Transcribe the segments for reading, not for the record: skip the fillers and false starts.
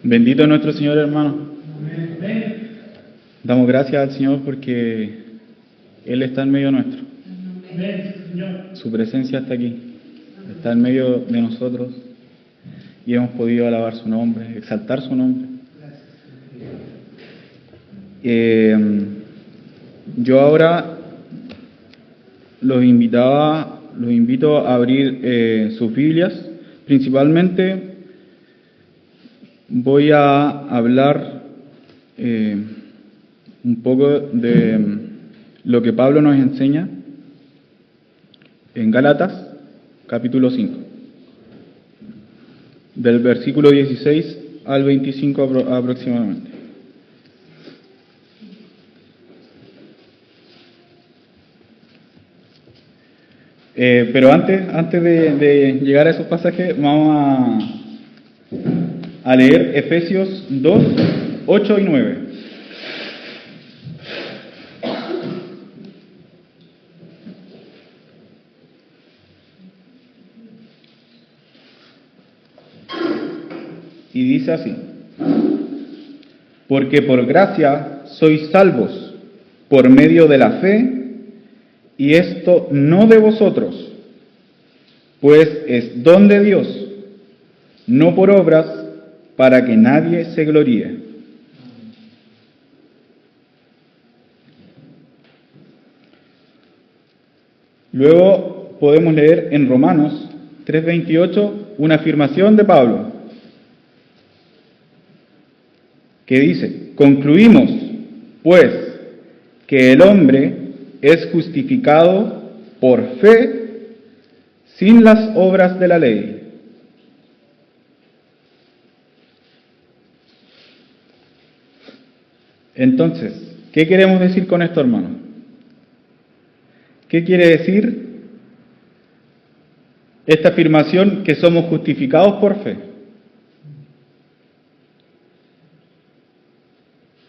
Bendito es nuestro Señor, hermano. Damos gracias al Señor porque Él está en medio nuestro. Su presencia está aquí, está en medio de nosotros y hemos podido alabar su nombre, exaltar su nombre. Yo ahora los invito a abrir sus Biblias. Principalmente voy a hablar un poco de lo que Pablo nos enseña en Gálatas, capítulo 5, del versículo 16 al 25 aproximadamente. Pero antes de llegar a esos pasajes, vamos a leer Efesios 2, 8 y 9. Y dice así: porque por gracia sois salvos por medio de la fe, y esto no de vosotros, pues es don de Dios, no por obras, para que nadie se gloríe. Luego podemos leer en Romanos 3:28 una afirmación de Pablo, que dice: concluimos, pues, que el hombre es justificado por fe sin las obras de la ley. Entonces, ¿qué queremos decir con esto, hermano? ¿Qué quiere decir esta afirmación que somos justificados por fe?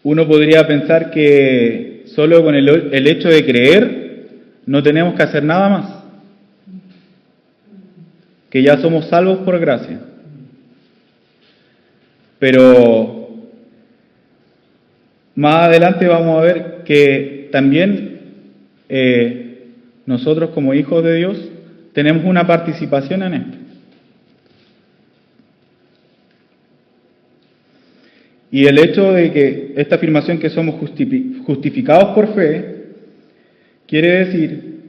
Uno podría pensar que solo con el hecho de creer no tenemos que hacer nada más, que ya somos salvos por gracia. Pero más adelante vamos a ver que también nosotros como hijos de Dios tenemos una participación en esto. Y el hecho de que esta afirmación que somos justificados por fe quiere decir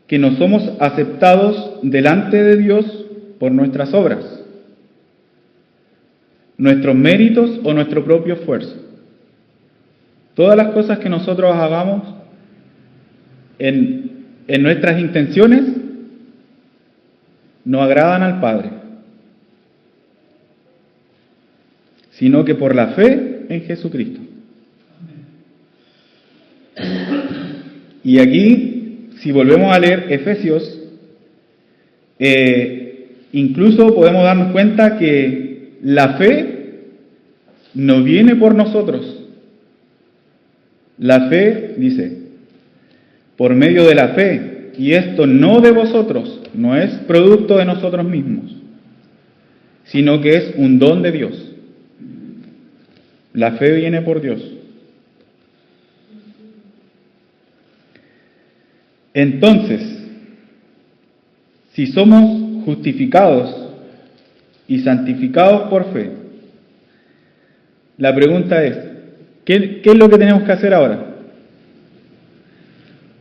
que no somos aceptados delante de Dios por nuestras obras, nuestros méritos o nuestro propio esfuerzo. Todas las cosas que nosotros hagamos en nuestras intenciones no agradan al Padre, sino que por la fe en Jesucristo. Y aquí, si volvemos a leer Efesios, incluso podemos darnos cuenta que la fe no viene por nosotros. La fe, dice, por medio de la fe, y esto no de vosotros, no es producto de nosotros mismos, sino que es un don de Dios. La fe viene por Dios. Entonces, si somos justificados y santificados por fe, la pregunta es, ¿qué es lo que tenemos que hacer ahora?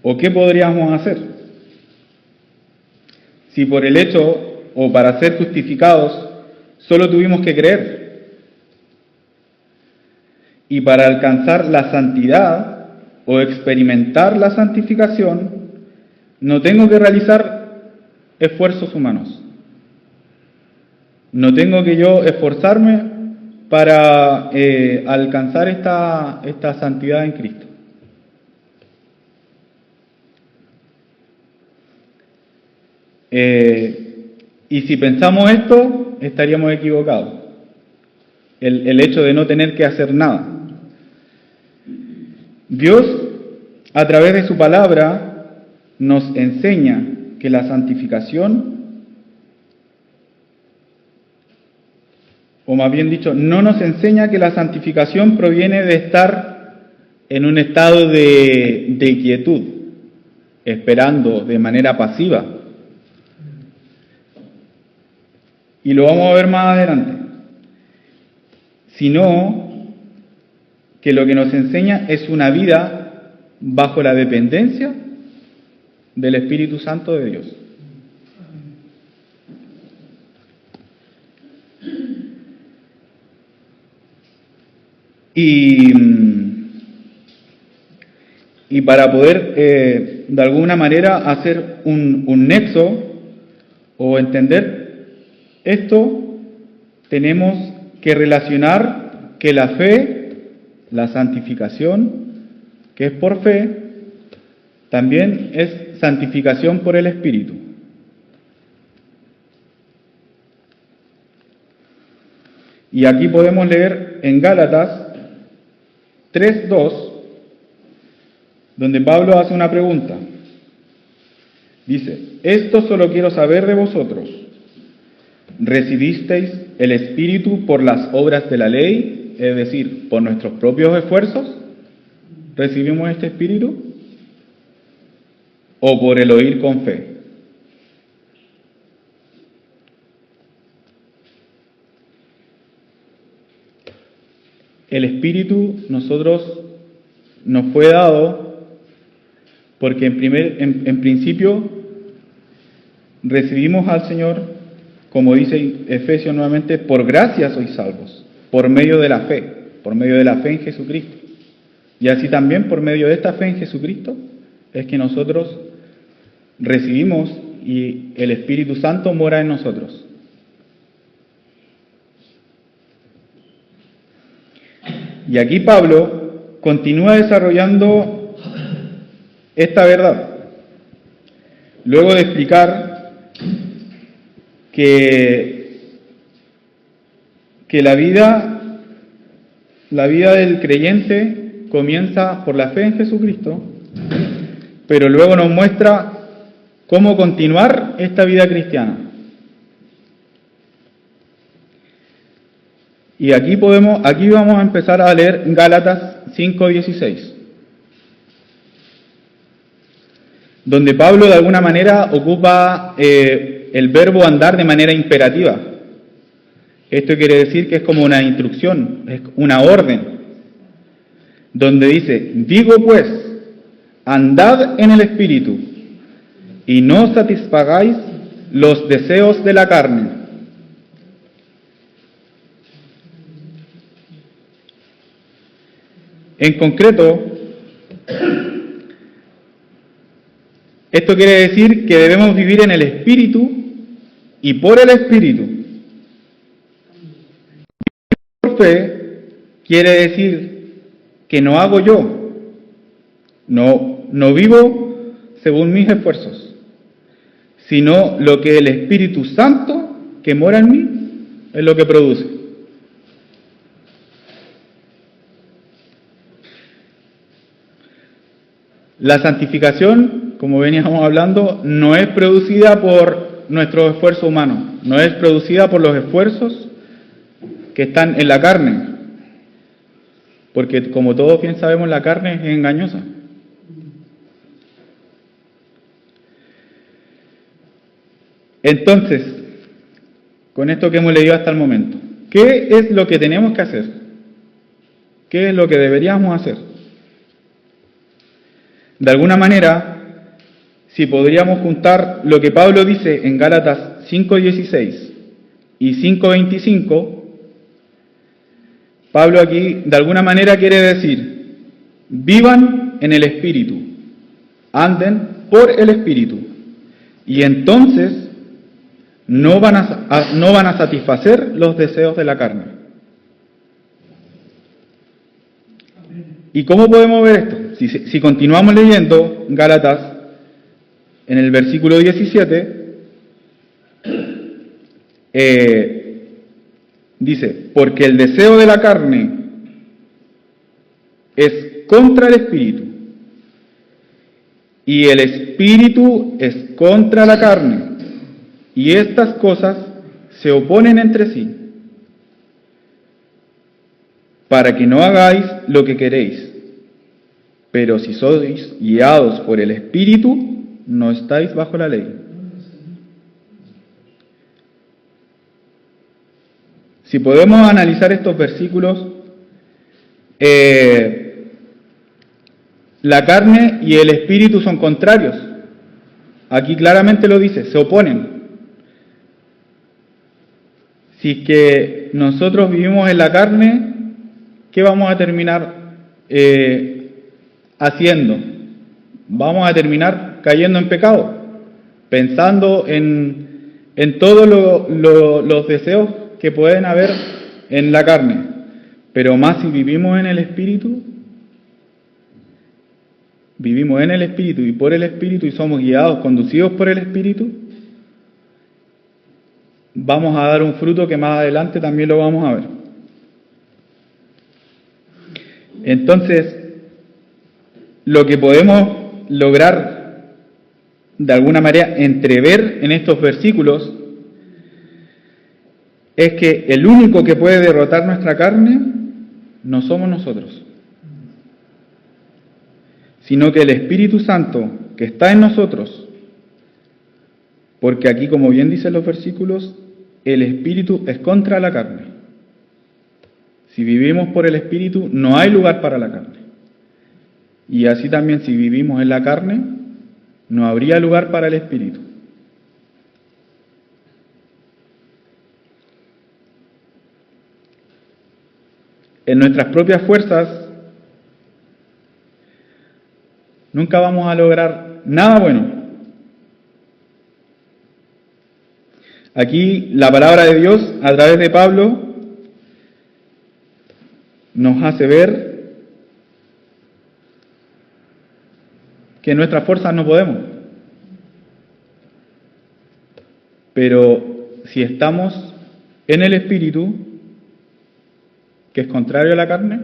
¿O qué podríamos hacer? Si por el hecho, o para ser justificados, solo tuvimos que creer. Y para alcanzar la santidad o experimentar la santificación, no tengo que realizar esfuerzos humanos. No tengo que yo esforzarme para alcanzar esta santidad en Cristo. Y si pensamos esto, estaríamos equivocados. El hecho de no tener que hacer nada. Dios, a través de su palabra, nos enseña que la santificación o más bien dicho, no nos enseña que la santificación proviene de estar en un estado de quietud, esperando de manera pasiva. Y lo vamos a ver más adelante. Sino que lo que nos enseña es una vida bajo la dependencia del Espíritu Santo de Dios. Y para poder, de alguna manera, hacer un nexo o entender esto, tenemos que relacionar que la fe, la santificación, que es por fe, también es santificación por el Espíritu. Y aquí podemos leer en Gálatas 3:2, donde Pablo hace una pregunta. Dice: esto solo quiero saber de vosotros. ¿Recibisteis el Espíritu por las obras de la ley, es decir, por nuestros propios esfuerzos? ¿Recibimos este Espíritu? ¿O por el oír con fe? El Espíritu nos fue dado porque en principio recibimos al Señor, como dice Efesios nuevamente, por gracia sois salvos, por medio de la fe en Jesucristo. Y así también por medio de esta fe en Jesucristo es que nosotros recibimos y el Espíritu Santo mora en nosotros. Y aquí Pablo continúa desarrollando esta verdad. Luego de explicar que la vida del creyente comienza por la fe en Jesucristo, pero luego nos muestra cómo continuar esta vida cristiana. Y aquí vamos a empezar a leer Gálatas 5:16, donde Pablo de alguna manera ocupa el verbo andar de manera imperativa. Esto quiere decir que es como una instrucción, es una orden, donde dice: digo pues, andad en el Espíritu, y no satisfagáis los deseos de la carne. En concreto, esto quiere decir que debemos vivir en el Espíritu y por el Espíritu. Por fe quiere decir que no hago yo, no vivo según mis esfuerzos, sino lo que el Espíritu Santo que mora en mí es lo que produce. La santificación, como veníamos hablando, no es producida por nuestro esfuerzo humano, no es producida por los esfuerzos que están en la carne, porque como todos bien sabemos, la carne es engañosa. Entonces, con esto que hemos leído hasta el momento, ¿qué es lo que tenemos que hacer? ¿Qué es lo que deberíamos hacer? De alguna manera, si podríamos juntar lo que Pablo dice en Gálatas 5:16 y 5:25, Pablo aquí de alguna manera quiere decir: vivan en el Espíritu, anden por el Espíritu, y entonces no van a satisfacer los deseos de la carne. ¿Y cómo podemos ver esto? Si continuamos leyendo Gálatas, en el versículo 17, dice: porque el deseo de la carne es contra el Espíritu, y el Espíritu es contra la carne, y estas cosas se oponen entre sí, para que no hagáis lo que queréis. Pero si sois guiados por el Espíritu, no estáis bajo la ley. Si podemos analizar estos versículos, la carne y el Espíritu son contrarios. Aquí claramente lo dice, se oponen. Si es que nosotros vivimos en la carne, ¿qué vamos a terminar haciendo? Vamos a terminar cayendo en pecado, pensando en todos los deseos que pueden haber en la carne. Pero más si vivimos en el Espíritu, vivimos en el Espíritu y por el Espíritu y somos guiados, conducidos por el Espíritu, vamos a dar un fruto que más adelante también lo vamos a ver. Entonces, lo que podemos lograr de alguna manera entrever en estos versículos es que el único que puede derrotar nuestra carne no somos nosotros, sino que el Espíritu Santo que está en nosotros, porque aquí, como bien dicen los versículos, el Espíritu es contra la carne. Si vivimos por el Espíritu, no hay lugar para la carne. Y así también, si vivimos en la carne, no habría lugar para el Espíritu. En nuestras propias fuerzas, nunca vamos a lograr nada bueno. Aquí la palabra de Dios, a través de Pablo, nos hace ver que en nuestras fuerzas no podemos. Pero si estamos en el Espíritu, que es contrario a la carne,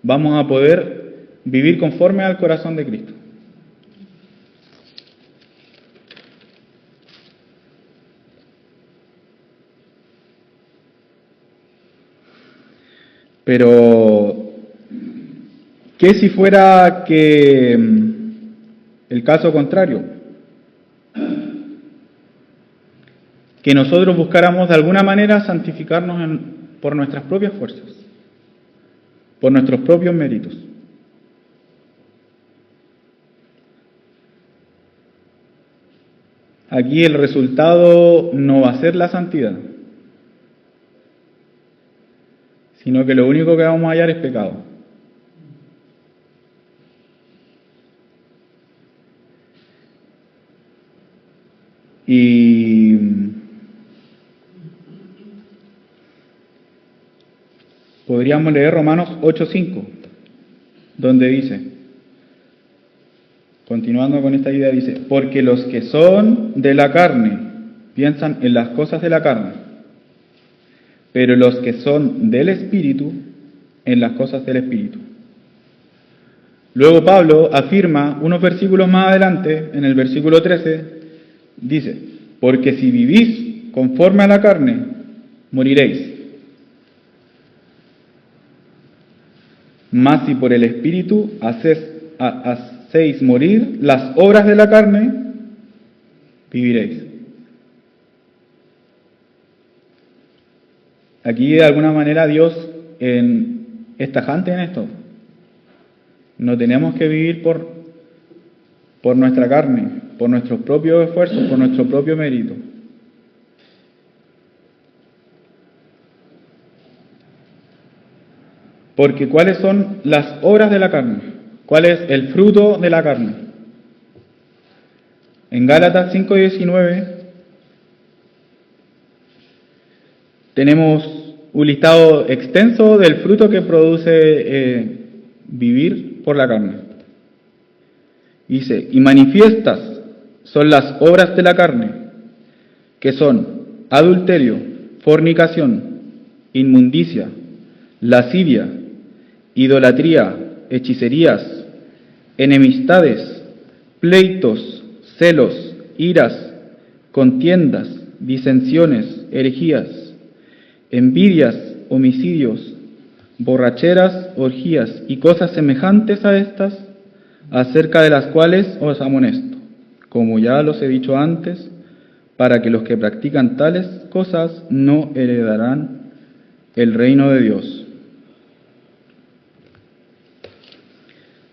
vamos a poder vivir conforme al corazón de Cristo. Pero, ¿qué si fuera que el caso contrario? Que nosotros buscáramos de alguna manera santificarnos por nuestras propias fuerzas, por nuestros propios méritos. Aquí el resultado no va a ser la santidad, sino que lo único que vamos a hallar es pecado. Y podríamos leer Romanos 8:5, donde dice, continuando con esta idea, dice, porque los que son de la carne piensan en las cosas de la carne, pero los que son del Espíritu, en las cosas del Espíritu. Luego Pablo afirma unos versículos más adelante, en el versículo 13, dice, porque si vivís conforme a la carne, moriréis. Mas si por el Espíritu hacéis morir las obras de la carne, viviréis. Aquí de alguna manera Dios es tajante en esto. No tenemos que vivir por nuestra carne, por nuestros propios esfuerzos, por nuestro propio mérito. Porque ¿cuáles son las obras de la carne? ¿Cuál es el fruto de la carne? En Gálatas 5:19 tenemos un listado extenso del fruto que produce vivir por la carne. Dice, y manifiestas son las obras de la carne, que son adulterio, fornicación, inmundicia, lascivia, idolatría, hechicerías, enemistades, pleitos, celos, iras, contiendas, disensiones, herejías, envidias, homicidios, borracheras, orgías y cosas semejantes a estas, acerca de las cuales os amonesto, como ya los he dicho antes, para que los que practican tales cosas no heredarán el reino de Dios.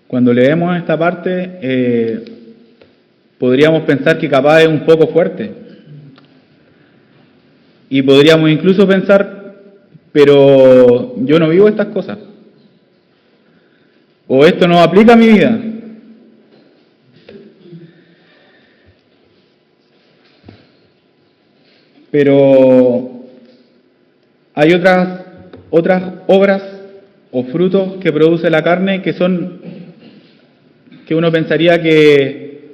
Cuando leemos esta parte, podríamos pensar que capaz es un poco fuerte. Y podríamos incluso pensar, pero yo no vivo estas cosas. O esto no aplica a mi vida. Pero hay otras obras o frutos que produce la carne que uno pensaría que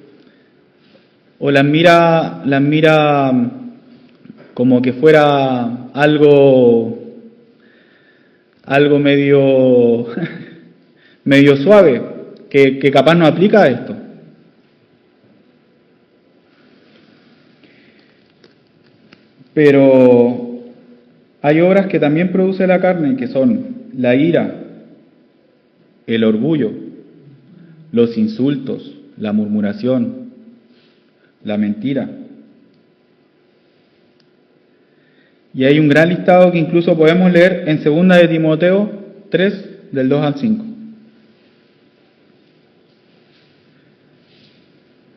o las mira como que fuera algo medio medio suave, que capaz no aplica a esto. Pero hay obras que también produce la carne, que son la ira, el orgullo, los insultos, la murmuración, la mentira. Y hay un gran listado que incluso podemos leer en 2 de Timoteo 3, del 2 al 5,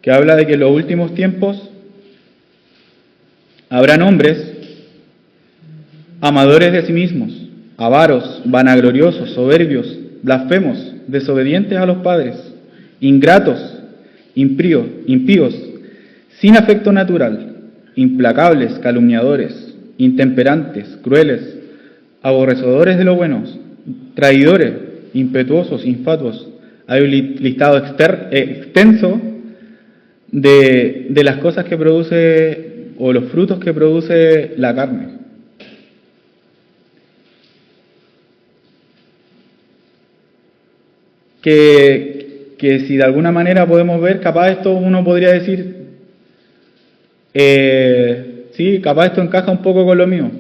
que habla de que en los últimos tiempos habrán hombres amadores de sí mismos, avaros, vanagloriosos, soberbios, blasfemos, desobedientes a los padres, ingratos, impíos, sin afecto natural, implacables, calumniadores, intemperantes, crueles, aborrecedores de lo bueno, traidores, impetuosos, infatuos. Hay un listado extenso de las cosas que produce o los frutos que produce la carne. Que si de alguna manera podemos ver, capaz esto uno podría decir, sí, capaz esto encaja un poco con lo mío.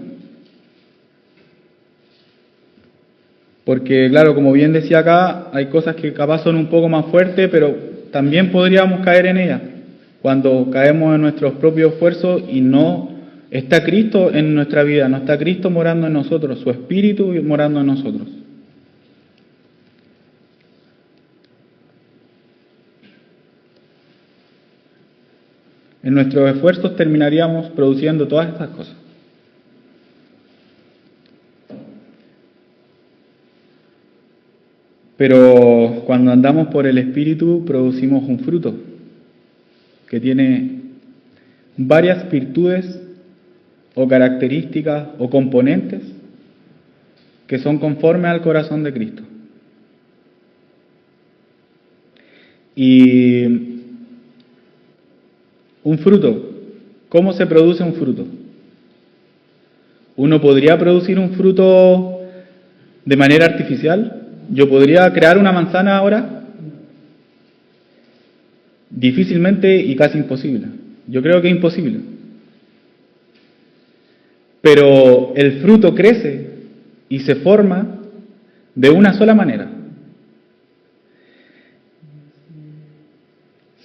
Porque claro, como bien decía acá, hay cosas que capaz son un poco más fuertes, pero también podríamos caer en ellas cuando caemos en nuestros propios esfuerzos y no está Cristo en nuestra vida, no está Cristo morando en nosotros, su Espíritu morando en nosotros. En nuestros esfuerzos terminaríamos produciendo todas estas cosas. Pero cuando andamos por el Espíritu producimos un fruto que tiene varias virtudes o características o componentes que son conformes al corazón de Cristo. Y un fruto, ¿cómo se produce un fruto? Uno podría producir un fruto de manera artificial. Yo podría crear una manzana ahora. Difícilmente y casi imposible. Yo creo que es imposible. Pero el fruto crece y se forma de una sola manera.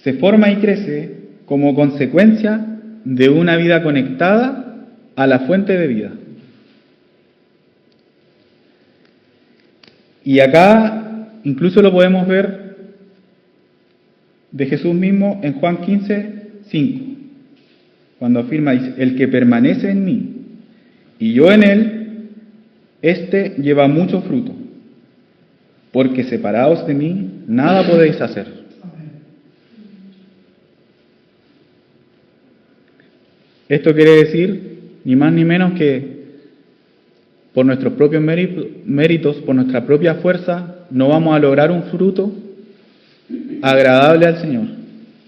Se forma y crece como consecuencia de una vida conectada a la fuente de vida. Y acá incluso lo podemos ver de Jesús mismo en Juan 15, 5, cuando afirma, dice, el que permanece en mí y yo en él, éste lleva mucho fruto, porque separados de mí nada podéis hacer. Esto quiere decir, ni más ni menos que por nuestros propios méritos, por nuestra propia fuerza, no vamos a lograr un fruto agradable al Señor.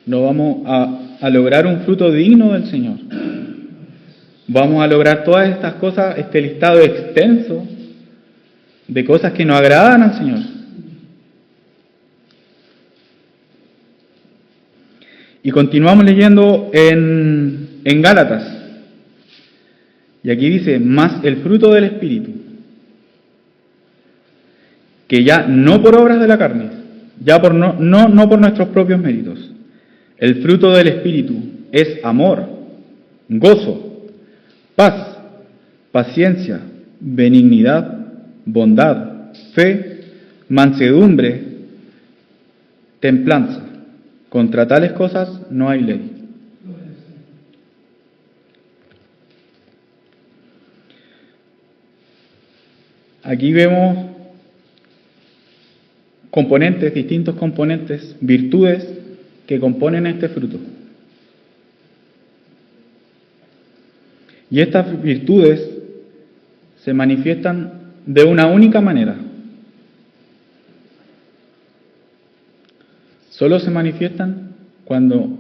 No vamos a lograr un fruto digno del Señor. Vamos a lograr todas estas cosas, este listado extenso de cosas que nos agradan al Señor. Y continuamos leyendo en Gálatas. Y aquí dice, más el fruto del Espíritu. que ya no por obras de la carne, ya por no por nuestros propios méritos. El fruto del Espíritu es amor, gozo, paz, paciencia, benignidad, bondad, fe, mansedumbre, templanza. Contra tales cosas no hay ley. Aquí vemos componentes, distintos componentes, virtudes que componen este fruto. Y estas virtudes se manifiestan de una única manera. Solo se manifiestan cuando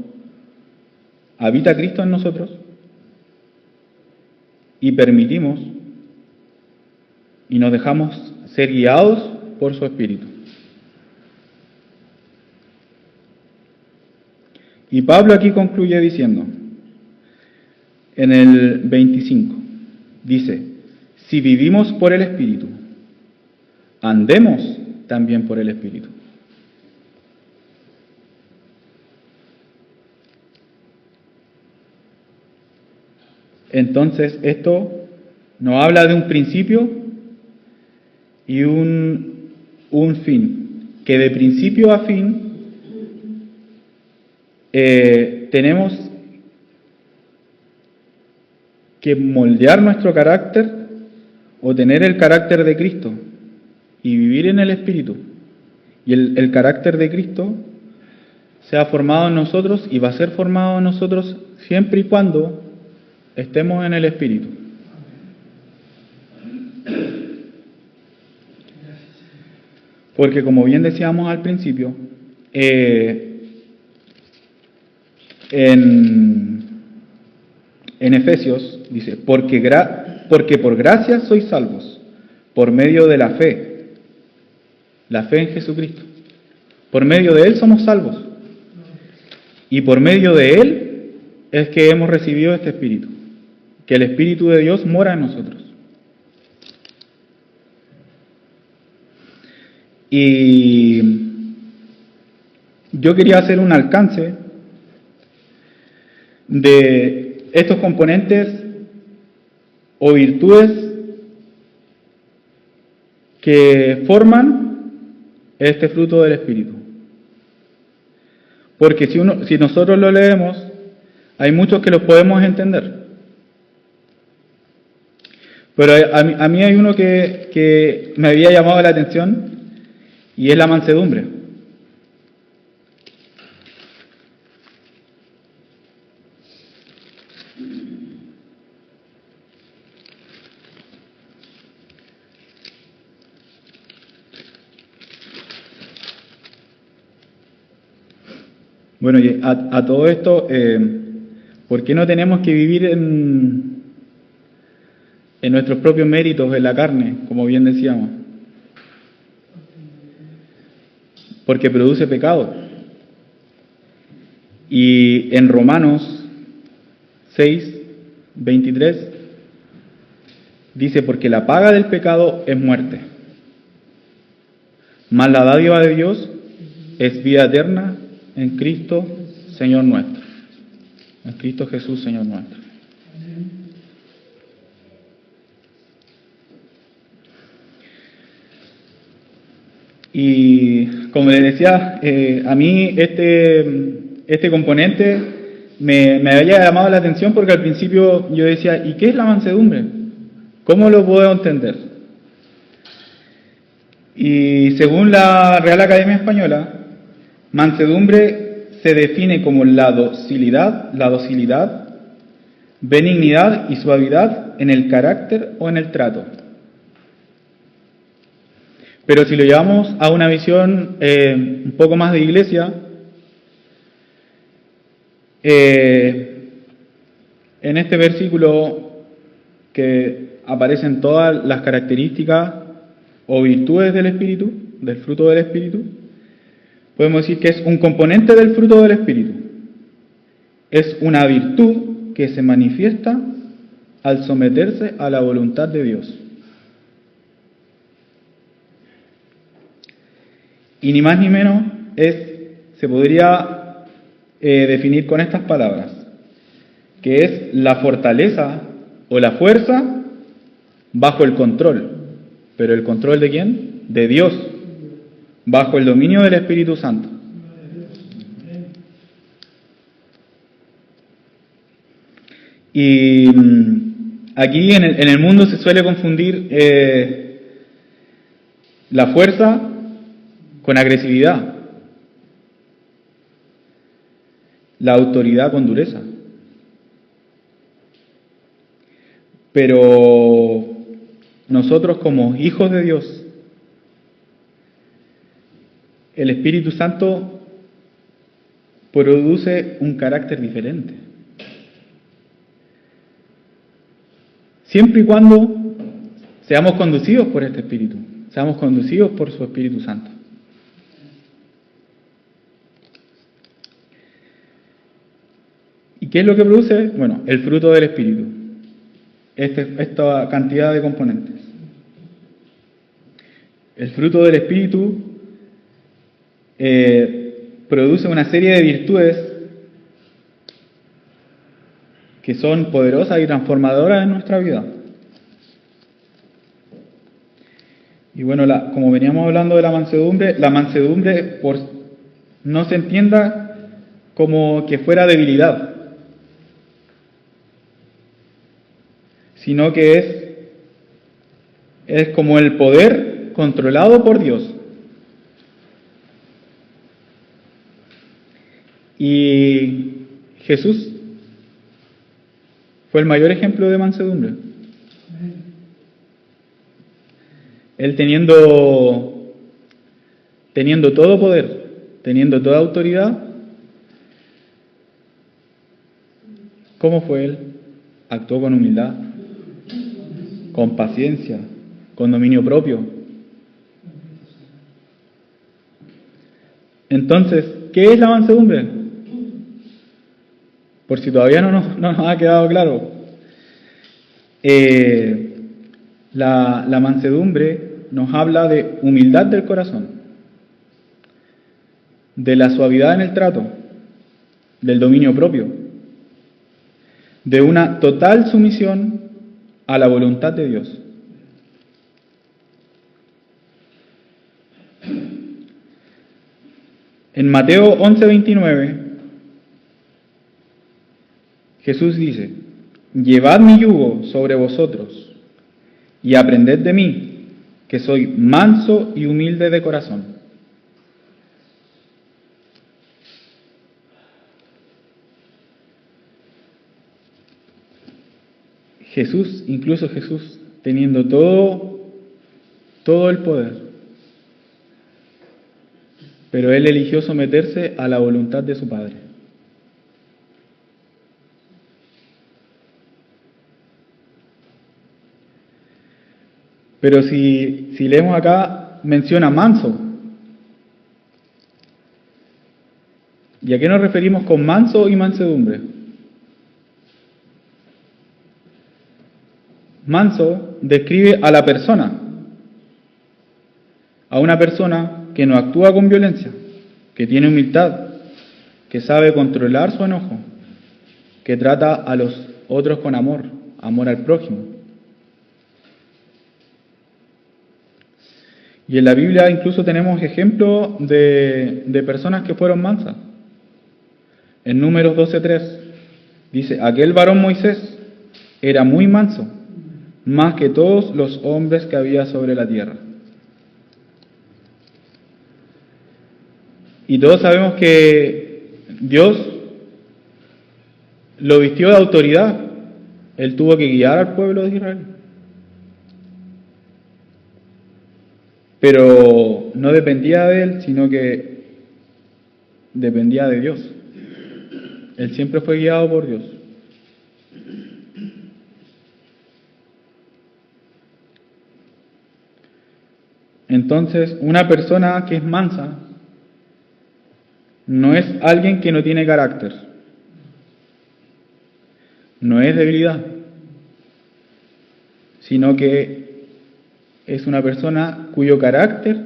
habita Cristo en nosotros y permitimos y nos dejamos ser guiados por su Espíritu. Y Pablo aquí concluye diciendo, en el 25, dice, si vivimos por el Espíritu, andemos también por el Espíritu. Entonces, esto nos habla de un principio y un fin, que de principio a fin tenemos que moldear nuestro carácter o tener el carácter de Cristo y vivir en el Espíritu. Y el carácter de Cristo se ha formado en nosotros y va a ser formado en nosotros siempre y cuando estemos en el Espíritu. Porque como bien decíamos al principio, en Efesios dice, porque por gracia sois salvos, por medio de la fe en Jesucristo. Por medio de Él somos salvos. Y por medio de Él es que hemos recibido este Espíritu, que el Espíritu de Dios mora en nosotros. Y yo quería hacer un alcance de estos componentes o virtudes que forman este fruto del Espíritu. Porque si nosotros lo leemos, hay muchos que los podemos entender. Pero a mí hay uno que me había llamado la atención y es la mansedumbre. Bueno, y a todo esto, ¿por qué no tenemos que vivir en nuestros propios méritos, en la carne, como bien decíamos? Porque produce pecado. Y en Romanos 6, 23, dice, porque la paga del pecado es muerte, mas la dádiva de Dios es vida eterna en Cristo, Señor nuestro. En Cristo Jesús, Señor nuestro. Y como les decía, a mí este componente me había llamado la atención porque al principio yo decía, ¿y qué es la mansedumbre? ¿Cómo lo puedo entender? Y según la Real Academia Española, mansedumbre se define como la docilidad, benignidad y suavidad en el carácter o en el trato. Pero si lo llevamos a una visión un poco más de iglesia, en este versículo que aparecen todas las características o virtudes del Espíritu, del fruto del Espíritu, podemos decir que es un componente del fruto del Espíritu. Es una virtud que se manifiesta al someterse a la voluntad de Dios. Y ni más ni menos se podría definir con estas palabras, que es la fortaleza o la fuerza bajo el control. ¿Pero el control de quién? De Dios, bajo el dominio del Espíritu Santo. Y aquí en el mundo se suele confundir la fuerza con agresividad, la autoridad con dureza. Pero nosotros como hijos de Dios, el Espíritu Santo produce un carácter diferente. Siempre y cuando seamos conducidos por este Espíritu, seamos conducidos por su Espíritu Santo. ¿Y qué es lo que produce? Bueno, el fruto del Espíritu. Esta cantidad de componentes. El fruto del Espíritu produce una serie de virtudes que son poderosas y transformadoras en nuestra vida. Y bueno, como veníamos hablando de la mansedumbre no se entienda como que fuera debilidad, sino que es como el poder controlado por Dios. Y Jesús fue el mayor ejemplo de mansedumbre. Él teniendo todo poder, teniendo toda autoridad, ¿cómo fue él? Actuó con humildad, con paciencia, con dominio propio. Entonces, ¿qué es la mansedumbre? Por si todavía no nos ha quedado claro. La mansedumbre nos habla de humildad del corazón, de la suavidad en el trato, del dominio propio, de una total sumisión a la voluntad de Dios. En Mateo 11:29, Jesús dice: «Llevad mi yugo sobre vosotros y aprended de mí, que soy manso y humilde de corazón». Incluso Jesús, teniendo todo el poder, pero él eligió someterse a la voluntad de su Padre. Pero si leemos acá, menciona manso. ¿Y a qué nos referimos con manso y mansedumbre? Manso describe a la persona, a una persona que no actúa con violencia, que tiene humildad, que sabe controlar su enojo, que trata a los otros con amor al prójimo. Y en la Biblia incluso tenemos ejemplos de personas que fueron mansas. En Números 12:3 dice: «Aquel varón Moisés era muy manso, más que todos los hombres que había sobre la tierra». Y todos sabemos que Dios lo vistió de autoridad. Él tuvo que guiar al pueblo de Israel. Pero no dependía de él, sino que dependía de Dios. Él siempre fue guiado por Dios. Entonces, una persona que es mansa no es alguien que no tiene carácter, no es debilidad, sino que es una persona cuyo carácter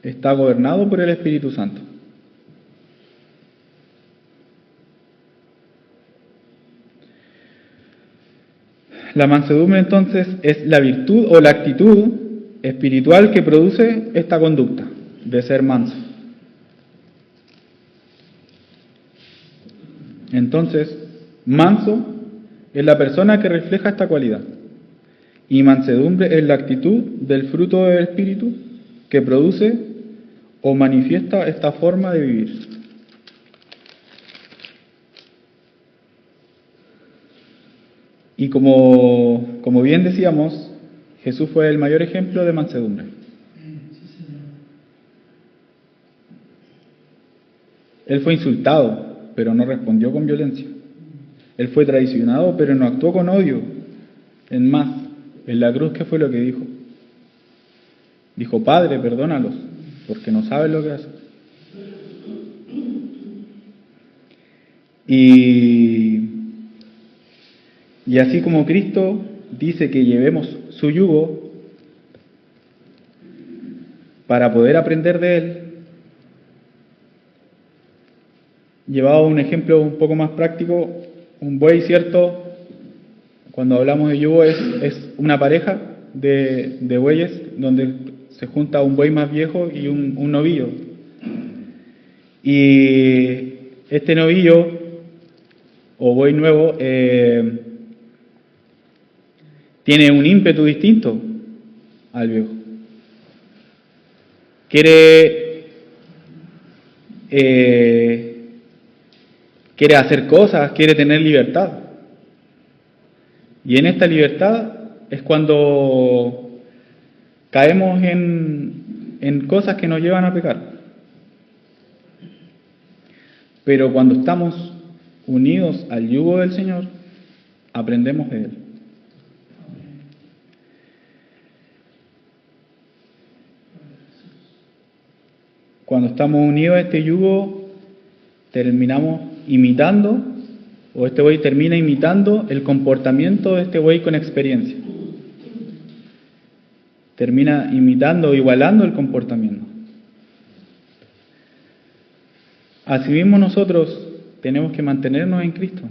está gobernado por el Espíritu Santo. La mansedumbre entonces es la virtud o la actitud espiritual que produce esta conducta de ser manso. Entonces, manso es la persona que refleja esta cualidad y mansedumbre es la actitud del fruto del Espíritu que produce o manifiesta esta forma de vivir. Y como bien decíamos, Jesús fue el mayor ejemplo de mansedumbre. Él fue insultado, pero no respondió con violencia. Él fue traicionado, pero no actuó con odio. En más, en la cruz, ¿qué fue lo que dijo? Dijo, Padre, perdónalos, porque no saben lo que hacen. Y así como Cristo dice que llevemos su yugo para poder aprender de Él, llevado a un ejemplo un poco más práctico, un buey, ¿cierto? Cuando hablamos de yugo es una pareja de bueyes donde se junta un buey más viejo y un novillo. Y este novillo o buey nuevo tiene un ímpetu distinto al viejo. Quiere hacer cosas, quiere tener libertad. Y en esta libertad es cuando caemos en cosas que nos llevan a pecar. Pero cuando estamos unidos al yugo del Señor, aprendemos de Él. Cuando estamos unidos a este yugo, terminamos imitando, o este buey termina imitando el comportamiento de este buey con experiencia. Termina imitando o igualando el comportamiento. Asimismo nosotros tenemos que mantenernos en Cristo.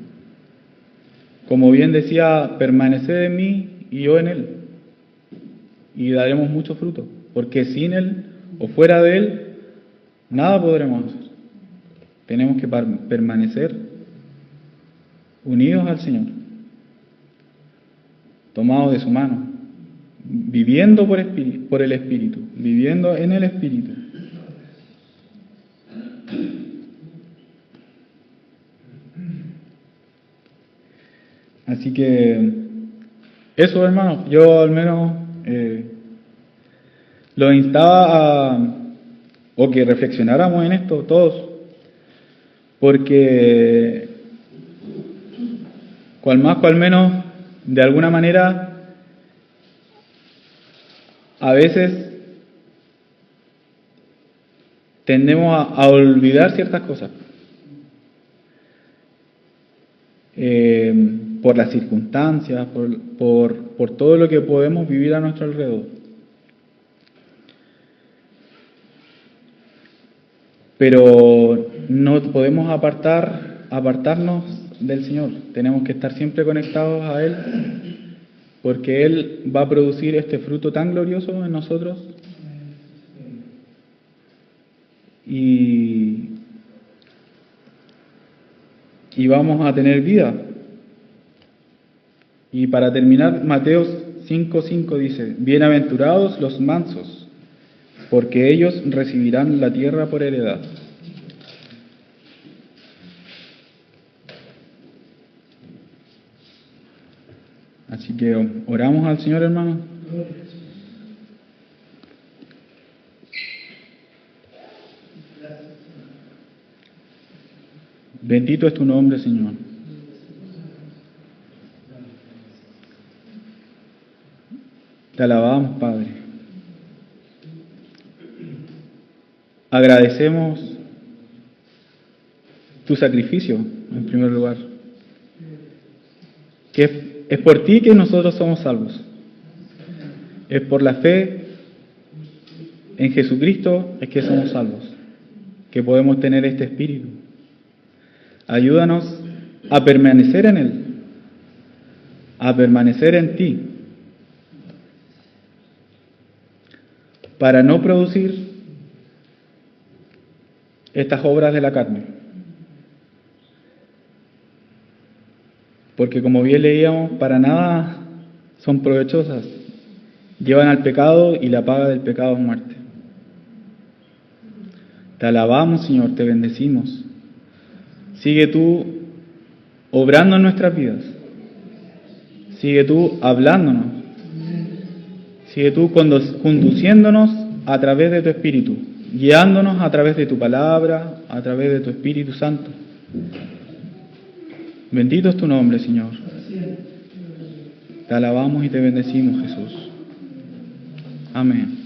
Como bien decía, permaneced en mí y yo en Él. Y daremos mucho fruto, porque sin Él o fuera de Él, nada podremos hacer. Tenemos que permanecer unidos al Señor, tomados de su mano, viviendo por el Espíritu, viviendo en el Espíritu. Así que eso, hermanos, yo al menos lo instaba o que reflexionáramos en esto todos, porque cual más, cual menos, de alguna manera, a veces tendemos a olvidar ciertas cosas por las circunstancias, por todo lo que podemos vivir a nuestro alrededor. Pero no podemos apartarnos del Señor. Tenemos que estar siempre conectados a Él, porque Él va a producir este fruto tan glorioso en nosotros. Y vamos a tener vida. Y para terminar, Mateo 5:5 dice, bienaventurados los mansos, porque ellos recibirán la tierra por heredad. Así que oramos al Señor, hermano. Bendito es tu nombre, Señor. Te alabamos, Padre. Agradecemos tu sacrificio, en primer lugar. Que es por ti que nosotros somos salvos. Es por la fe en Jesucristo es que somos salvos, que podemos tener este espíritu. Ayúdanos a permanecer en Él, a permanecer en ti, para no producir estas obras de la carne. Porque como bien leíamos, para nada son provechosas. Llevan al pecado y la paga del pecado es muerte. Te alabamos, Señor, te bendecimos. Sigue tú obrando en nuestras vidas. Sigue tú hablándonos. Sigue tú conduciéndonos a través de tu Espíritu, guiándonos a través de tu palabra, a través de tu Espíritu Santo. Bendito es tu nombre, Señor. Te alabamos y te bendecimos, Jesús. Amén.